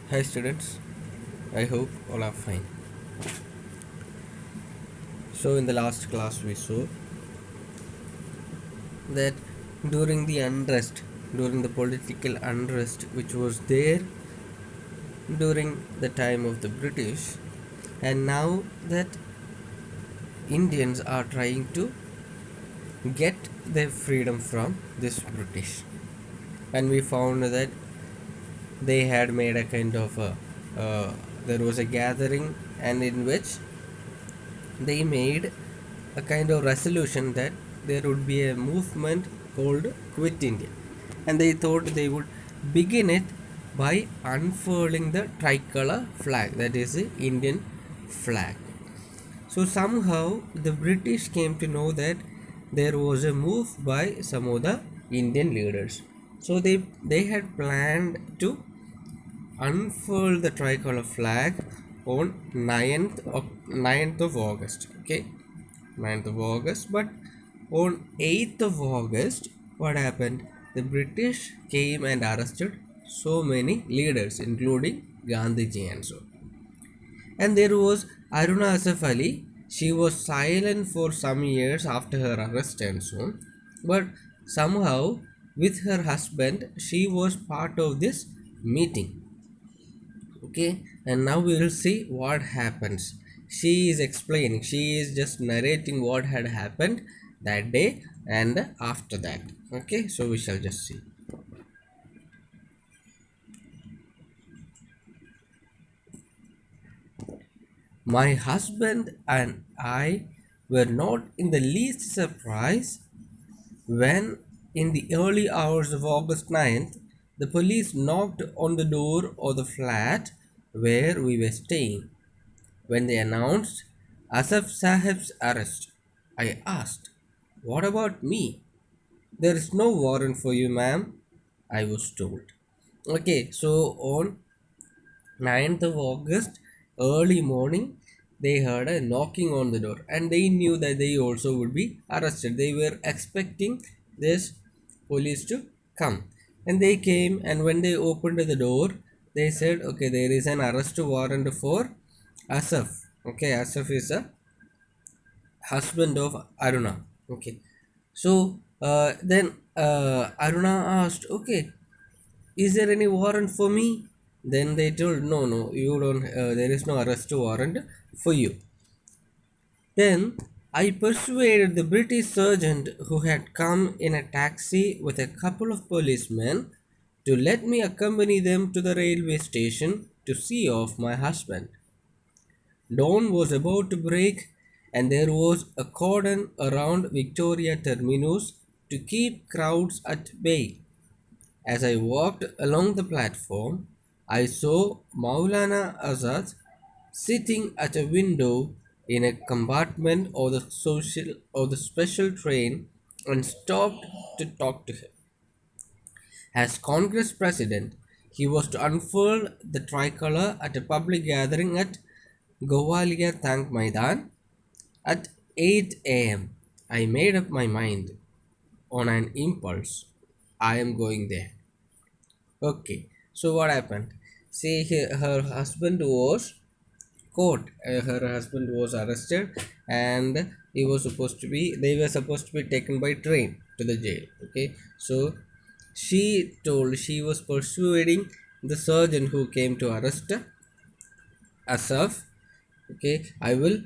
Hi students, I hope all are fine. So in the last class we saw that during the political unrest which was there during the time of the British, and now that Indians are trying to get their freedom from this British, and we found that they had made a kind of there was a gathering, and in which they made a kind of resolution that there would be a movement called Quit India. And they thought they would begin it by unfurling the tricolor flag, that is the Indian flag. So somehow the British came to know that there was a move by some of the Indian leaders. So they had planned to unfurl the tricolor flag on 9th of August. Okay, 9th of August. But on 8th of August, what happened? The British came and arrested so many leaders, including Gandhiji and so. And there was Aruna Asaf Ali. She was silent for some years after her arrest and so on. But somehow, with her husband, she was part of this meeting. Okay, and now we will see what happens. She is explaining, she is just narrating what had happened that day and after that. Okay, so we shall just see. My husband and I were not in the least surprised when, in the early hours of August 9th, the police knocked on the door of the flat where we were staying. When they announced Asaf Sahib's arrest, I asked, "What about me?" "There is no warrant for you, ma'am," I was told. Okay, so on 9th of August, early morning, they heard a knocking on the door and they knew that they also would be arrested. They were expecting this police to come. And they came, and when they opened the door, they said, okay, there is an arrest warrant for Asaf. Okay, Asaf is a husband of Aruna. Okay, so then Aruna asked, okay, is there any warrant for me? Then they told, no, no, you don't, there is no arrest warrant for you. Then I persuaded the British sergeant who had come in a taxi with a couple of policemen to let me accompany them to the railway station to see off my husband. Dawn was about to break, and there was a cordon around Victoria Terminus to keep crowds at bay. As I walked along the platform, I saw Maulana Azad sitting at a window in a compartment of the special train, and stopped to talk to him. As Congress President, he was to unfurl the tricolor at a public gathering at Govaliar Tank Maidan at 8 a.m. I made up my mind on an impulse. I am going there. Okay, so what happened? See, her husband was caught. Her husband was arrested, and they were supposed to be taken by train to the jail. Okay, so she was persuading the surgeon who came to arrest Asaf. Okay, I will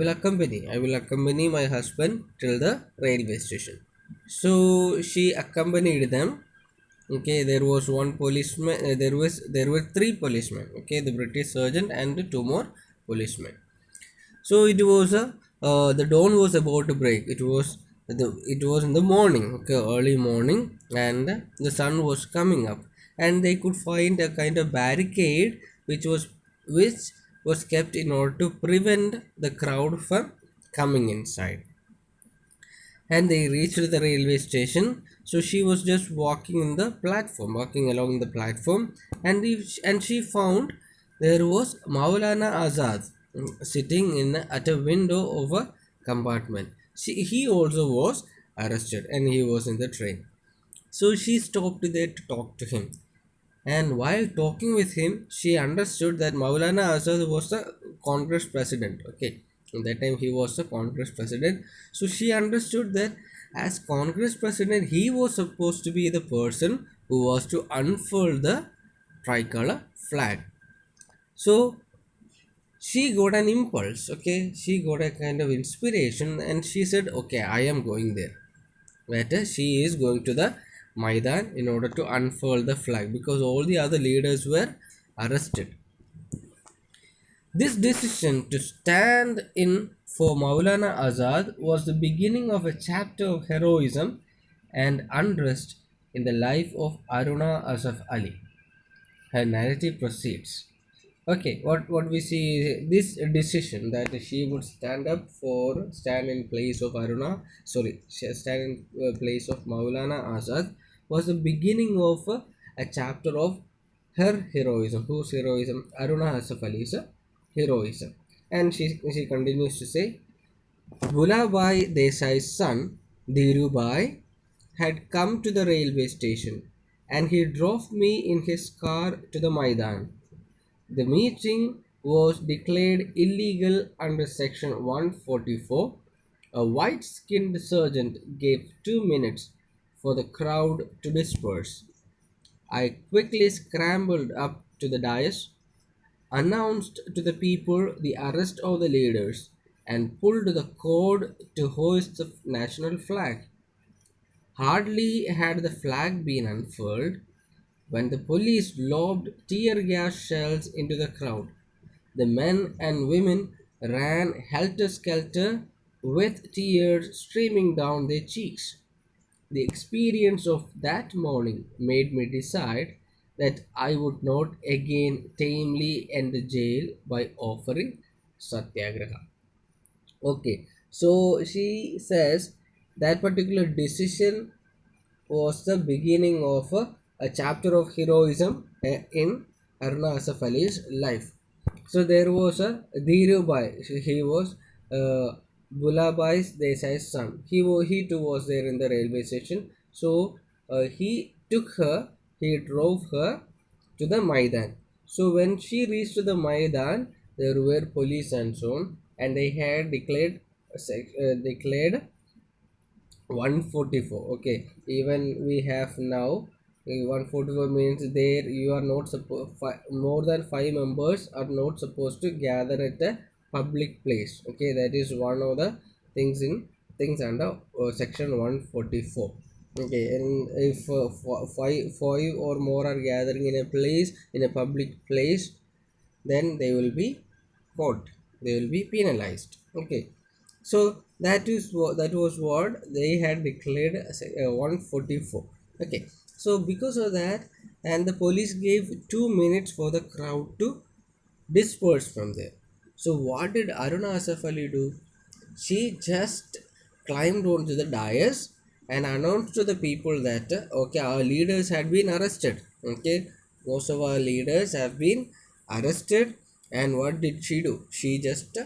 accompany my husband till the railway station. So she accompanied them. Okay, there was one policeman. There were three policemen. Okay, the British sergeant and two more policemen. So it was a the dawn was about to break. It was in the morning. Okay, early morning, and the sun was coming up, and they could find a kind of barricade which was kept in order to prevent the crowd from coming inside. And they reached the railway station. So she was just walking along the platform, and she found there was Maulana Azad sitting in at a window of a compartment. He also was arrested, and he was in the train. So she stopped there to talk to him, And while talking with him, she understood that Maulana Azad was the Congress president. Okay, at that time he was the Congress president. So she understood that as Congress president, he was supposed to be the person who was to unfurl the tricolor flag. So she got an impulse. Okay, she got a kind of inspiration, and she said, okay, I am going there. Later, she is going to the Maidan in order to unfurl the flag because all the other leaders were arrested. This decision to stand in for Maulana Azad was the beginning of a chapter of heroism and unrest in the life of Aruna Asaf Ali. Her narrative proceeds. Okay, what we see is this decision that she would stand in place of stand in place of Maulana Azad was the beginning of a chapter of her heroism. Whose heroism? Aruna Asaf Ali's heroism. And she continues to say, Gulabai Desai's son, Dhirubai, had come to the railway station and he drove me in his car to the Maidan. The meeting was declared illegal under Section 144. A white skinned sergeant gave 2 minutes for the crowd to disperse. I quickly scrambled up to the dais, announced to the people the arrest of the leaders, and pulled the cord to hoist the national flag. Hardly had the flag been unfurled when the police lobbed tear gas shells into the crowd. The men and women ran helter skelter with tears streaming down their cheeks. The experience of that morning made me decide that I would not again tamely end the jail by offering satyagraha. Okay, so she says that particular decision was the beginning of a chapter of heroism in Aruna Asaf Ali's life. So there was a Dhirubai. He was Gulabai Desai's son. He too was there in the railway station. So he took her, he drove her to the Maidan. So when she reached the Maidan, there were police and so on, and they had declared 144. Okay, even we have now 144 means there you are not supposed, more than 5 members are not supposed to gather at a public place. Okay, that is one of the things under section 144. Okay, and if five or more are gathering in a place, in a public place, then they will be caught, they will be penalized. Okay, so that was what they had declared as 144. Okay, so because of that, and the police gave 2 minutes for the crowd to disperse from there. So what did Aruna Asaf Ali do? She just climbed onto the dais and announced to the people that okay, our leaders had been arrested. Okay, most of our leaders have been arrested. And what did she do? She just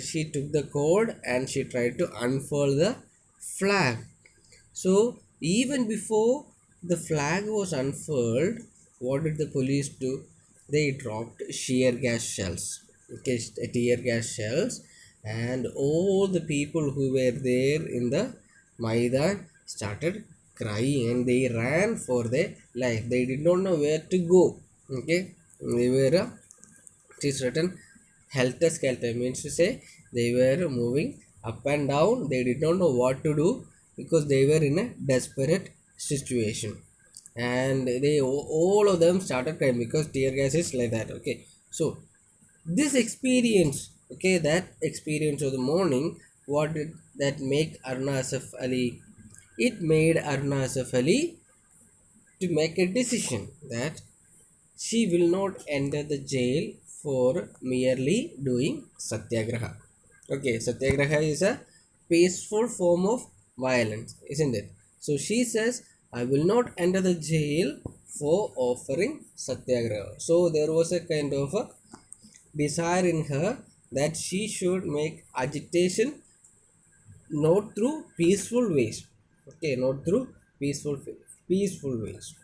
she took the cord and she tried to unfurl the flag. So even before the flag was unfurled, what did the police do? They dropped sheer gas shells. Okay, tear gas shells, and all the people who were there in the Maidan started crying and they ran for their life. They did not know where to go. Okay, they were it is written helter skelter, means to say they were moving up and down. They did not know what to do because they were in a desperate situation, and they all of them started crying because tear gas is like that. Okay, so this experience, okay, that experience of the morning, what did that make Aruna Asaf Ali? It made Aruna Asaf Ali to make a decision that she will not enter the jail for merely doing satyagraha. Okay, satyagraha is a peaceful form of violence, isn't it? So she says, I will not enter the jail for offering satyagraha. So there was a kind of a desire in her that she should make agitation not through peaceful ways. Okay, not through peaceful ways.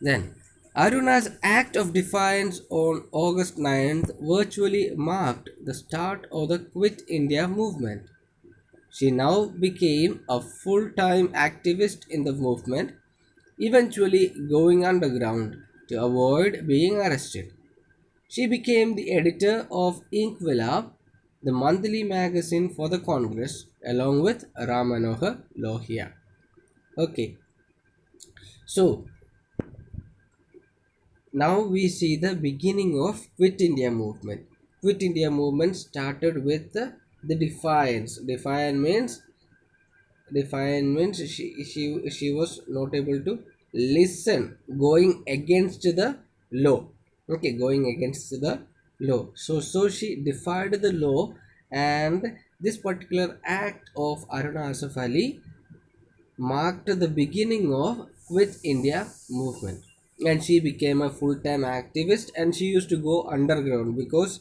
Then, Aruna's act of defiance on August 9th virtually marked the start of the Quit India movement. She now became a full time activist in the movement, eventually going underground to avoid being arrested. She became the editor of Inquilab, the monthly magazine for the Congress, along with Ram Manohar Lohia. Okay, so now we see the beginning of Quit India movement. Quit India movement started with the defiance. Defiance means she was not able to listen, going against the law. Okay, going against the law. So she defied the law, and this particular act of Aruna Asaf Ali marked the beginning of Quit India movement. And she became a full-time activist, and she used to go underground because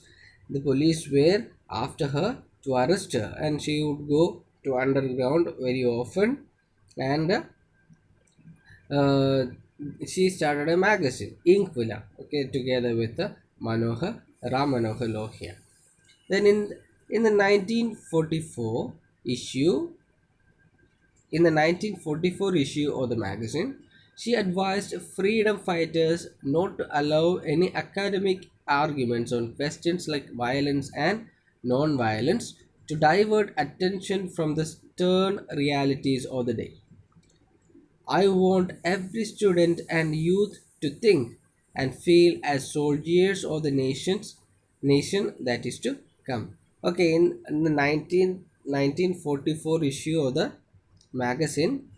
the police were after her to arrest her, and she would go to underground very often. And uh, she started a magazine, Inkwila, okay, together with Manohar Ram Manohar Lohia. Then in the 1944 issue, in the 1944 issue of the magazine, she advised freedom fighters not to allow any academic arguments on questions like violence and non-violence to divert attention from the stern realities of the day. I want every student and youth to think and feel as soldiers of the nation that is to come. Okay, in the 1944 issue of the magazine,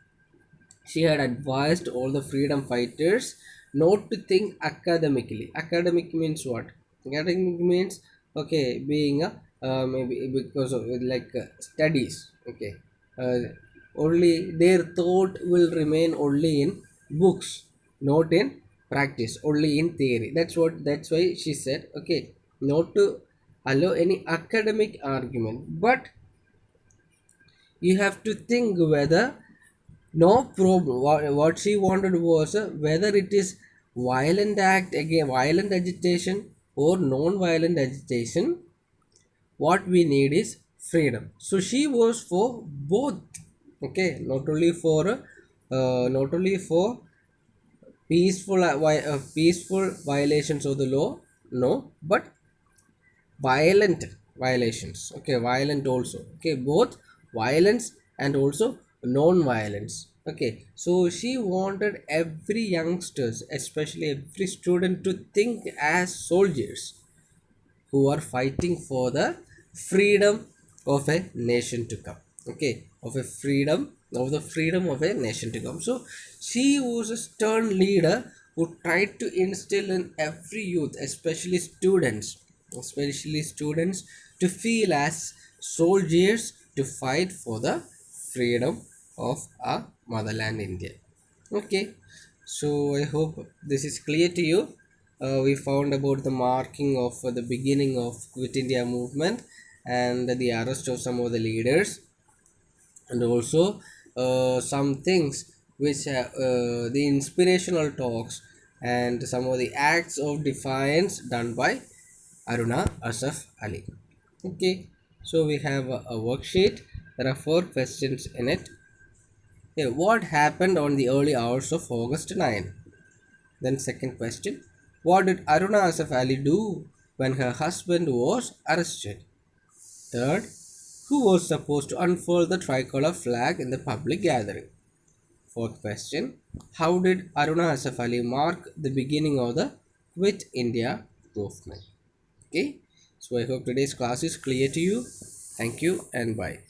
she had advised all the freedom fighters not to think academically. Academic means what? Academic means, okay, being a maybe because of like studies. Okay, uh, only their thought will remain only in books, not in practice, only in theory. That's why she said, okay, not to allow any academic argument, but you have to think whether no problem. What she wanted was whether it is violent act again, violent agitation or non-violent agitation. What we need is freedom. So she was for both. Okay, not only for peaceful violations of the law. No, but violent violations. Okay, violent also. Okay, both violence and also non-violence. Okay, so she wanted every youngsters, especially every student, to think as soldiers who are fighting for the freedom of a nation to come. Okay, of the freedom of a nation to come. So she was a stern leader who tried to instill in every youth, especially students, to feel as soldiers to fight for the freedom of our motherland India. Okay, so I hope this is clear to you. We found about the marking of the beginning of Quit India movement and the arrest of some of the leaders, and also some things which the inspirational talks and some of the acts of defiance done by Aruna Asaf Ali. Okay, so we have a worksheet. There are 4 questions in it. Yeah, what happened on the early hours of August 9? Then second question, what did Aruna Asaf Ali do when her husband was arrested? Third, who was supposed to unfurl the tricolor flag in the public gathering? Fourth question, how did Aruna Asaf Ali mark the beginning of the Quit India movement? Okay, so I hope today's class is clear to you. Thank you and bye.